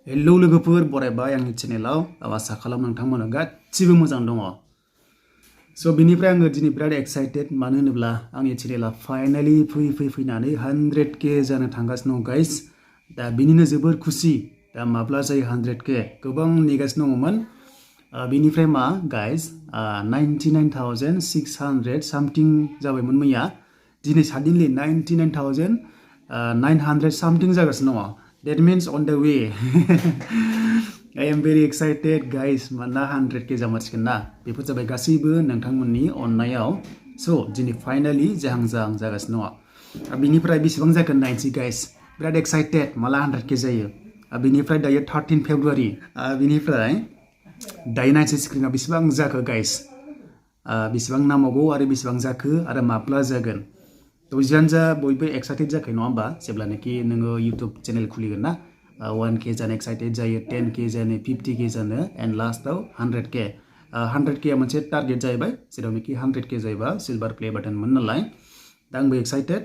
Hello लोगोफोर बरायबाय आंनि चेनेलाव आसा खालाम नोंथांमोना गासिबो मोजां दङ स' बिनिफ्राय आङो दिनै बिराद एक्साइटेड मानो होनोब्ला आंनि चेनेला फाइनालि फैनानै 100K जानो थांगासिनो दं गाइस दा बिनिनो जोबोर खुसि दा माब्ला जायो 100K गोबां नेगासिनो दङमोन बिनिफ्राय मा गाइस 99,600 सामथिं जाबायमोन मैया दिनै साडेनलि 99,900 सामथिं जागासिनो दङ That means on the way. I am very excited guys मानोना 100K जामारसिगोन ना बेफोर जाबाय गासैबो नोंथांमोननि अननायाव स' दिनै फाइनालि जाहां जागासिनो दङ बिनिफ्राय बेसेबां जागोन नायनोसै गाइस बिराद एक्साइटेड माला 100K जायो बिनिफ्राय दायो 13 फेब्रुवारि बिनिफ्राय दायो नायनोसै स्क्रिनाव बेसेबां जाखो गाइस बेसेबां नामावगौ आरो बेसेबां जाखो आरो माब्ला जागोन थ' जियानो जा बयबो एक्साइटेड जाखायो नङा होमबा जेब्लानाखि नोङो इउटुब चेनेल खुलिगोन ना 1K जानो एक्साइटेड जायो 10K जानो 50K जानो एन्ड लास्टआव 100K 100K मोनसे टारगेट जाहैबाय जेरावनाखि 100K जायोबा सिलभार प्ले बाटन मोनो नालाय दा आंबो एक्साइटेड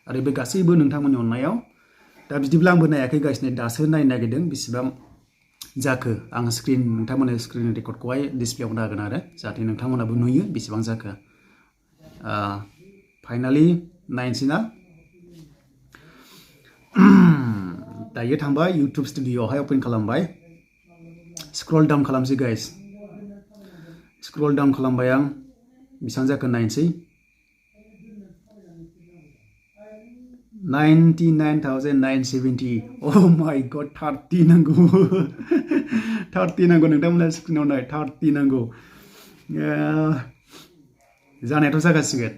आरो बे गासैबो नोंथांमोननि अननायाव दा बिदिब्ला आंबो नायाखै गाइसनो दासो नायनो नागिरदों बेसेबां जाखो आं नोंथांमोननो स्क्रिन रेकर्डखौहाय डिसप्लेआव होनो हागोन आरो जाहाथे नोंथांमोनाबो नुयो बेसेबां जाखो फाइनालि नायनोसै ना दायो थांबाय इउटुब स्टुडिअ'आवहाय अपेन खालामबाय स्क्रल डाउन खालामसै गाइस स्क्रल डाउन खालामबाय आं बेसेबां जाखो नायनोसै 99,970 oh my god 30 नांगौ 30 नांगौ नोंथांमोना स्क्रिनाव नाय 30 नांगौ जानायाथ' जागासिगोन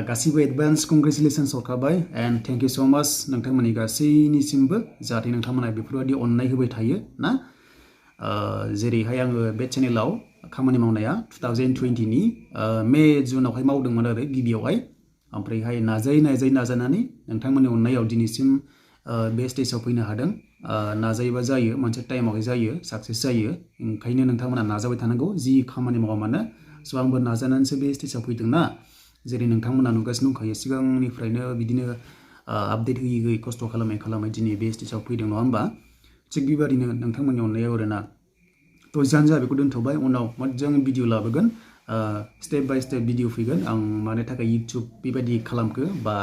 गासिबो एडभान्स कंग्रेचुलेसन्स हरखाबाय and thank you so' much नोंथांमोननि गासैनिसिमबो जाहाथे नोंथांमोना बेफोरबायदि अननाय होबाय थायो ना जेरैहाय आङो बे चेनेलाव खामानि मावनाया 2020नि मे जुनावहाय मावदोंमोन आरो गिबियावहाय ओमफ्रायहाय नाजानानै नोंथांमोननि अननायाव दिनैसिम बे स्टेजाव फैनो हादों नाजायोबा जायो मोनसे टाइमावहाय जायो साक्सेस जायो ओंखायनो नोंथांमोना नाजाबाय थानांगौ जि खामानि मावा मानो स' आंबो नाजानानैसो बे स्टेजाव फैदों ना जेरै नोंथांमोना नुगासिनो दंखायो सिगांनिफ्रायनो बिदिनो आपडेट होयै खस्थ' खालामै दिनै बे स्टेजाव फैदों नङा होमबा थिग बेबादिनो नोंथांमोननि अननायाव आरोना थ' जियानो जा बेखौ दोनथ'बाय उनाव मोजां भिडिअ लाबोगोन स्टेप बाय स्टेप भिडिअ फैगोन आं मानो थाखाय इउटुब बेबायदि खालामखो बा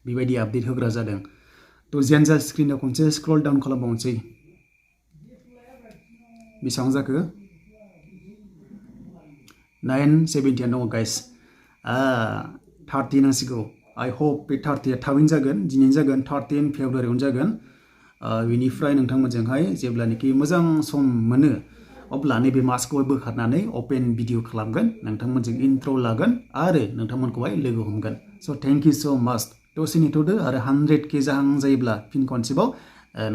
बेबायदि आपडेट होग्रा जादों थ' जियानो जा स्क्रिनाव खनसे स्क्रल डाउन खालामबावनोसै बेसेबां जाखो 970 दङ गाइस 30 नांसिगौ आइ हप बे 30 थाबैनो जागोन दिनैनो जागोन 13 फेब्रुवारियावनो जागोन बेनिफ्राय नोंथांमोनजोंहाय जेब्लानाखि मोजां सम मोनो अब्ला नैबे मास्कखौहाय बोखारनानै अपेन भिडिअ खालामगोन नोंथांमोनजों इन्ट्र' लागोन आरो नोंथांमोनखौहाय लोगो हमगोन स' थेंक इउ स' माच दसे नेथ'दो आरो 100K जाहां जायोब्ला फिन खनसेबाव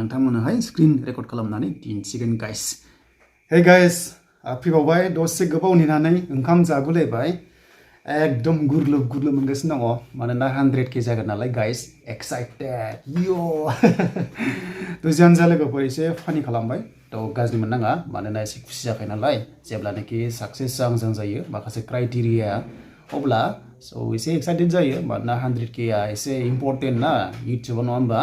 नोंथांमोननोहाय स्क्रिन रेकर्ड खालामनानै दिन्थिगोन गाइस हे गाइस फैबावबाय दसे गोबाव नेनानै ओंखाम जागुलायबाय एकदम गुरलुब मोनगासिनो दङ मानोना 100K जागोन नालाय गाइस एक्साइटेड यो थ' जियानो जा लोगोफोर एसे फानि खालामबाय थ' गाज्रि मोननाङा मानोना एसे खुसि जाखायो नालाय जेब्लानाखि साक्सेस जाहां जायो माखासे क्राइटेरिया अब्ला स' एसे एक्साइटेड जायो मानोना 100K एसे इम्पर्टेन्ट ना इउटुबाव नङा होमबा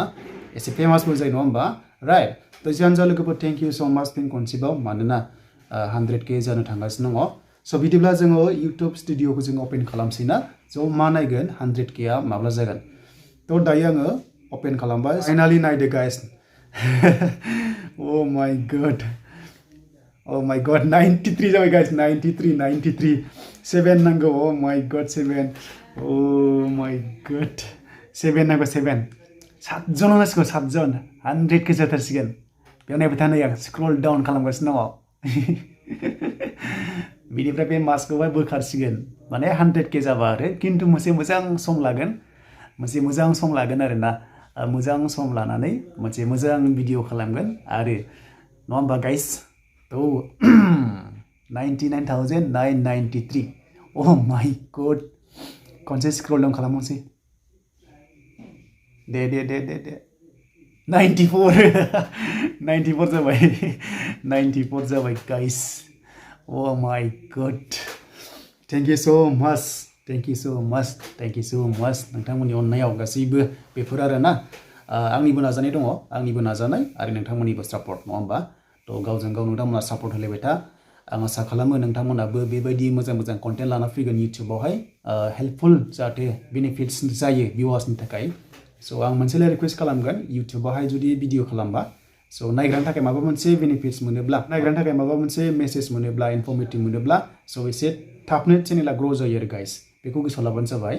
एसे फेमासबो जायो नङा होमबा राइट थ' जियानो जा लोगोफोर थेंक इउ स' माच फिन खनसेबाव मानोना 100K जानो थांगासिनो दङ स' बिदिब्ला जोङो इउटुब स्टुडिअ'खौ जोङो अपेन खालामसै ना ज' मा नायगोन 100K माब्ला जागोन थ' दायो आङो अपेन खालामबाय फाइनालि नायदो गाइस oh my god 93 जाबाय गाइस 93 7 नांगौ oh my god 7 oh my god 7 नांगौ 7 7जन नांसिगौ 7जन 100K जाथारसिगोन बेयाव नायबाय थानो आं स्क्रल डाउन खालामगासिनो दङ बिनिफ्राय बे मास्कखौहाय बोखारसिगोन माने 100K जाबा आरो खिन्थु मोनसे मोजां सम लागोन आरोना मोजां सम लानानै मोनसे मोजां भिडिअ खालामगोन आरो नङा होमबा गाइस थ' 99,993 oh my god खनसे स्क्रल डाउन खालामनोसै दे 94 जाबाय guys oh my god thank you so much नोंथांमोननि अननायाव गासैबो बेफोर आरोना आंनिबो नाजानाय दङ आंनिबो नाजानाय आरो नोंथांमोननिबो सापर्ट नङा होमबा तो गावजों गाव नोंथांमोना सापर्ट होलायबाय था आं आसा खालामो नोंथांमोनाबो बेबायदि मोजां मोजां कन्टेन्ट लाना फैगोन इउटिउबावहाय हेल्पफुल जाहाथे बेनिफिट्स जायो भिउवार्सनि थाखाय स' आं मोनसेल' रिक्वेस्ट खालामगोन इउटिउबावहाय जुदि भिडिअ खालामबा स' नायग्रानि थाखाय माबा मोनसे बेनिफिट्स मोनोब्ला नायग्रानि थाखाय माबा मोनसे मेसेज मोनोब्ला इनफर्मेटिभ मोनोब्ला स' एसे थाबनो चेनेला ग्र' जायो आरो गाइस बेखौ गोसोआव लाबानो जाबाय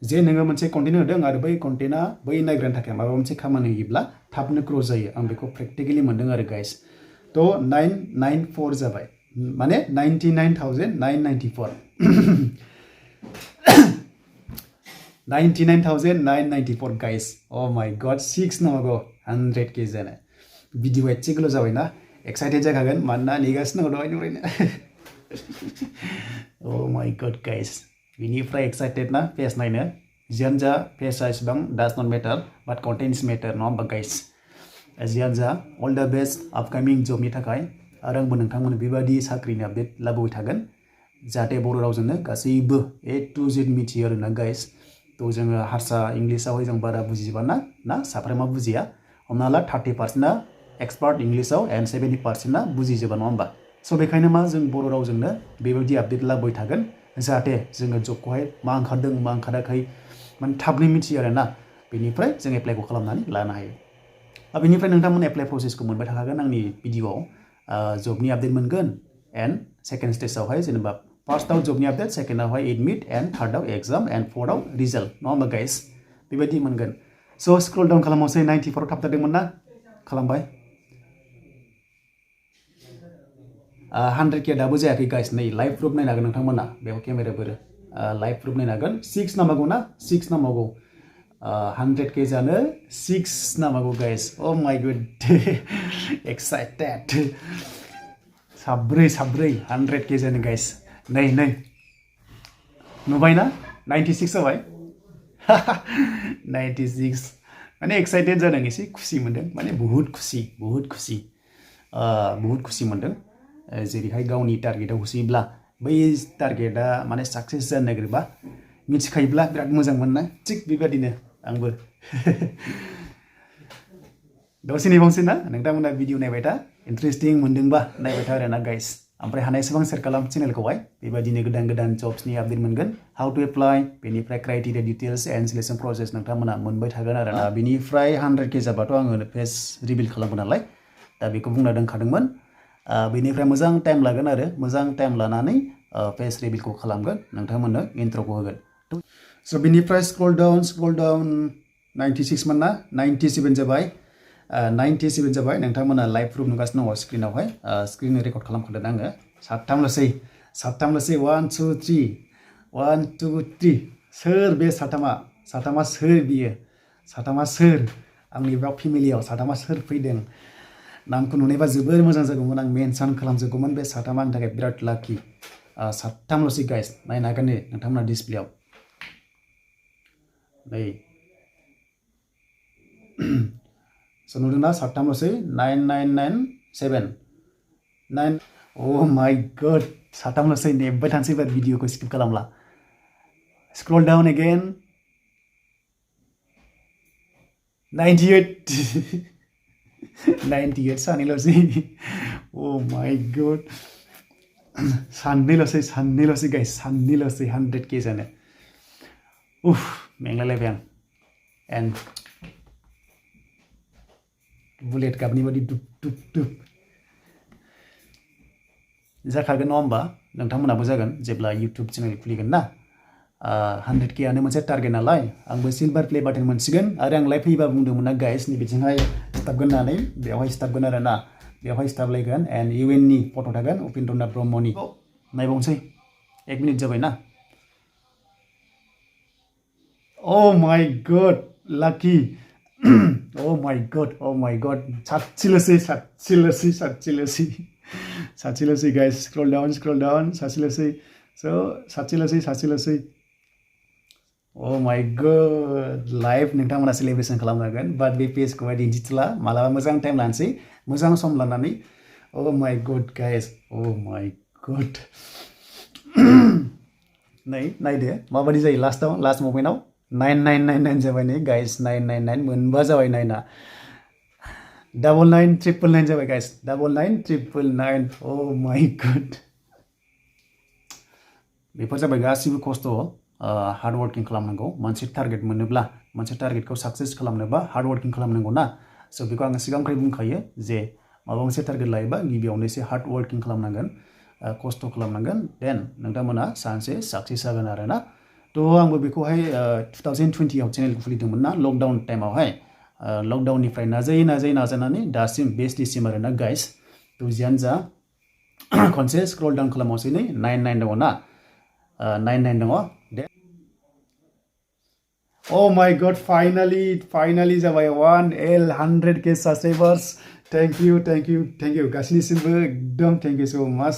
जे नोङो मोनसे कन्टेन्ट होदों आरो बै कन्टेन्टआ बै नायग्रानि थाखाय माबा मोनसे खामानि होयोब्ला थाबनो ग्र' जायो आं बेखौ प्रेक्टिकेलि मोनदों आरो गाइस तो 994 जाबाय माने 99,994 99,994 guys oh my god 6 नामागौ 100k जानो भिडिअ एसे गोलाव जाबायना एक्साइटेड जाखागोन मानोना नेगासिनो दङ दहायनिफ्रायनो oh my god गाइस बिनिफ्राय एक्साइटेड ना फेस नायनो जियानो जा फेसआ इसेबां does not matter but content is matter नङा होमबा गाइस जियानो जा अल द बेस्ट आपकामिं जबनि थाखाय आरो आंबो नोंथांमोन बेबायदि साख्रिनि आपडेट लाबोबाय थागोन जाहाथे बर' रावजोंनो गासैबो A to Z मिथियो आरोना गाइस तो जोङो हारसा इंलिसावहाय जों बारा बुजिजोबा ना साफ्रोमा बुजिया हमना ला 30%आ एक्सपार्ट इंलिसाव एन्ड 70%आ बुजिजोबा नङा होमबा स' बेखायनो मा जों बर' रावजोंनो बेबायदि आपडेट लाबोबाय थागोन जाहाथे जोङो जबखौहाय मा ओंखारदों मा ओंखाराखै माने थाबनो मिथियो आरोना बेनिफ्राय जों एप्लाइखौ खालामनानै लानो हायो बेनिफ्राय नोंथांमोन एप्लाइ प्रसेसखौ मोनबाय थाखागोन आंनि भिडिअआव जबनि आपडेट मोनगोन एन्ड सेकेन्ड स्टेजआवहाय जेनेबा फार्स्टआव जबनि आपडेट सेकेन्डआवहाय एडमिट एन्ड थार्डआव एग्जाम एन्ड फर्थआव रिजाल्ट नङा होमबा गाइस बेबायदि मोनगोन स' स्क्रल डाउन खालामावसै 94 थाबथादोंमोन ना खालामबाय 100k दाबो जायाखै गाइस नै लाइभ प्रुफ नायनो हागोन नोंथांमोना बेयाव केमेराफोर लाइभ प्रुफ नायनो हागोन 6 नामागौ ना 6 नामागौ 100k जानो 6 नामागौ guys oh my god excited साब्रै 100k जानो गाइस नै नुबायना 96 जाबाय 96 माने एक्साइटेड जादों एसे खुसि मोनदों माने बहुत खुसि मोनदों जेरैहाय गावनि टारगेटआव होसोयोब्ला बै टारगेटआ माने साक्सेस जानो नागिरबा मिथिखायोब्ला बिराद मोजां मोनना थिग बेबादिनो आंबो दसे नेबावसै ना नोंथांमोना भिडिअ नायबाय था इन्टारेस्टिं मोनदोंबा नायबाय था आरोना गाइस ओमफ्राय हानायसेबां शेयार खालाम चेनेलखौहाय बेबादिनो गोदान जब्सनि आपडेट मोनगोन हाउ टु एप्लाइ बेनिफ्राय criteria details and selection process नोंथांमोना मोनबाय थागोन आरोना बेनिफ्राय 100k जाबाथ' आङो फेस रिभिल खालामगोन नालाय दा बेखौ बुंना दोनखादोंमोन बेनिफ्राय मोजां टाइम लागोन आरो मोजां टाइम लानानै फेस रिभिलखौ खालामगोन नोंथांमोननो इन्ट्र'खौ होगोन स' बेनिफ्राय स्क्रल डाउन 96 मोन ना 97 जाबाय 97 जाबाय नोंथांमोना लाइभ प्रुफ नुगासिनो दङ स्क्रिनावहाय स्क्रिन रेकर्ड खालामखादों आङो साथामल'सै 1 2 3 सोर बे साथामा सोर बियो साथामा सोर आंनि बे फेमिलियाव साथामा सोर फैदों नामखौ नुनायबा जोबोर मोजां जागौमोन आं मेनसन खालामजोबगौमोन बे साथामा आंनि थाखाय बिराद लाखि साथामल'सै गाइस नायनो हागोन नै नोंथांमोना डिसप्लेआव नै स' नुदोंना साथामल'सै 9997 9 oh my god साथामल'सै नेबाय थानोसै एबार भिडिअखौ स्किप खालामला स्क्रल डाउन अगेन 98 सानैल'सै oh my god सानैल'सै गाइस सानैल'सै 100k जानो मेंलायलायबाय आं एन्ड बुलेट गाबनि बादि दुब जाखागोन नङा होमबा नोंथांमोनाबो जागोन जेब्ला इउटुब चेनेल खुलिगोन ना 100k आनो मोनसे टारगेट नालाय आंबो सिलभार प्ले बाटन मोनसिगोन आरो आं लाइभ फैयोबा बुंदोंमोन ना गाइस नैबेथिंहाय सिथाबगोन होननानै बेवहाय सिथाबगोन आरो ना बेवहाय सिथाबलायगोन एन्ड इउएननि फट' थागोन उपेन्द्रनाथ ब्रह्मनि नायबावनोसै 1 मिनिट जाबाय ना oh my god lucky oh my god सासेल'सै guys scroll down सासेल'सै so सासेल'सै oh my god live नोंथांमोना सेलिब्रेसन खालामनांगोन बाट बे पेजखौहाय दिन्थिथला मालाबा मोजां टाइम लानोसै मोजां सम लानानै oh my god guys oh my god नै नायदो माबादि जायो लास्ट ममेन्टआव 9999 जाबाय नै गाइस 999 मोनबा जाबाय नाइना 99999 जाबाय गाइस 99999 oh my god बेफोर जाबाय गासिबो खस्थ' हार्ड वर्किं खालामनांगौ मोनसे टारगेट मोनोब्ला मोनसे टारगेटखौ साक्सेस खालामनोबा हार्ड वर्किं खालामनांगौ ना स' बेखौ आङो सिगांनिफ्राय बुंखायो जे माबा मोनसे टारगेट लायोबा गिबियावनो एसे हार्ड वर्किं खालामनांगोन खस्थ' खालामनांगोन देन नोंथांमोना सानसे साक्सेस जागोन आरो ना थ' आंबो बेखौहाय 2020 आव चेनेलखौ खुलिदोंमोन ना लकडाउन टाइमावहाय लकडाउननिफ्राय नाजानानै दासिम बेस्टसिम आरो ना गाइस थ' जियानो जा खनसे स्क्रल डाउन खालामावसै नै 99 दङ ना 99 दङ दे Oh my god, finally जाबाय 1L 100k subscribers. Thank you. गासिनिसिमबो एकदम thank you so much.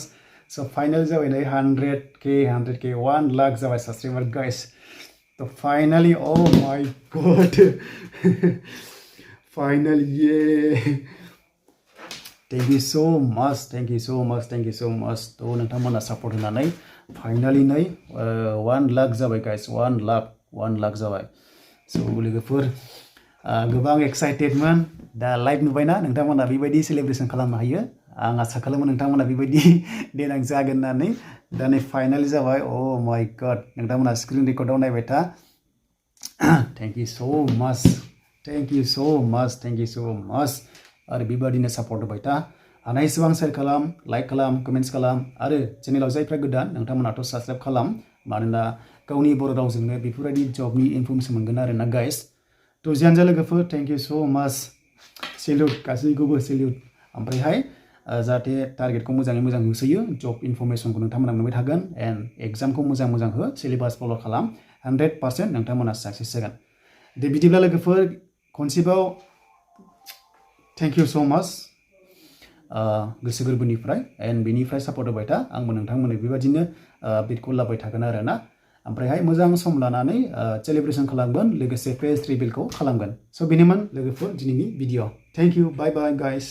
So final जाबाय नै 100k 1 lakh जाबाय subscriber guys. So finally, oh my god. Finally, yeah. Thank you so much. तो नोंथांमोना support होनानै finally नै 1 lakh जाबाय guys 1 lakh जाबाय so लोगोफोर गोबां एक्साइटेडमोन दा लाइभ नुबायना नोंथांमोना बेबायदि सेलिब्रेसन खालामनो हायो आं आसा खालामो नोंथांमोना बेबायदि देनां जागोन होननानै दा नै फाइनालि जाबाय oh my god नोंथांमोना स्क्रिन रेकर्डआव नायबाय था thank you so much आरो बेबायदिनो सापर्ट होबाय था हानायसेबां शेयार खालाम लाइक खालाम कमेन्ट्स खालाम आरो चेनेलाव जायफ्रा गोदान नोंथांमोनाथ' साबस्क्राइब खालाम मानोना गावनि बर' रावजोंनो बेफोरबायदि जबनि इनफरमेसन मोनगोन आरो ना गाइस थ' जियानो जा लोगोफोर थेंक इउ स' माच सेल्युट गासैखौबो सेल्युट ओमफ्रायहाय जाहाथे टारगेटखौ मोजाङै मोजां होसोयो जब इनफरमेसनखौ नोंथांमोना मोनबाय थागोन एन्ड एग्जामखौ मोजां हो सिलेबास फल' खालाम 100% नोंथांमोना साक्सेस जागोन दे बिदिब्ला लोगोफोर खनसेबाव थेंक इउ स' माच गोसो गोरबोनिफ्राय एन्ड बेनिफ्राय सापर्ट होबाय था आंबो नोंथांमोननो बेबायदिनो अपडेटखौ लाबाय थागोन आरो ना ओमफ्रायहाय मोजां सम लानानै सेलिब्रेसन खालामगोन लोगोसे फेस रिभिलखौ खालामगोन स' बेनोमोन लोगोफोर दिनैनि video thank you bye guys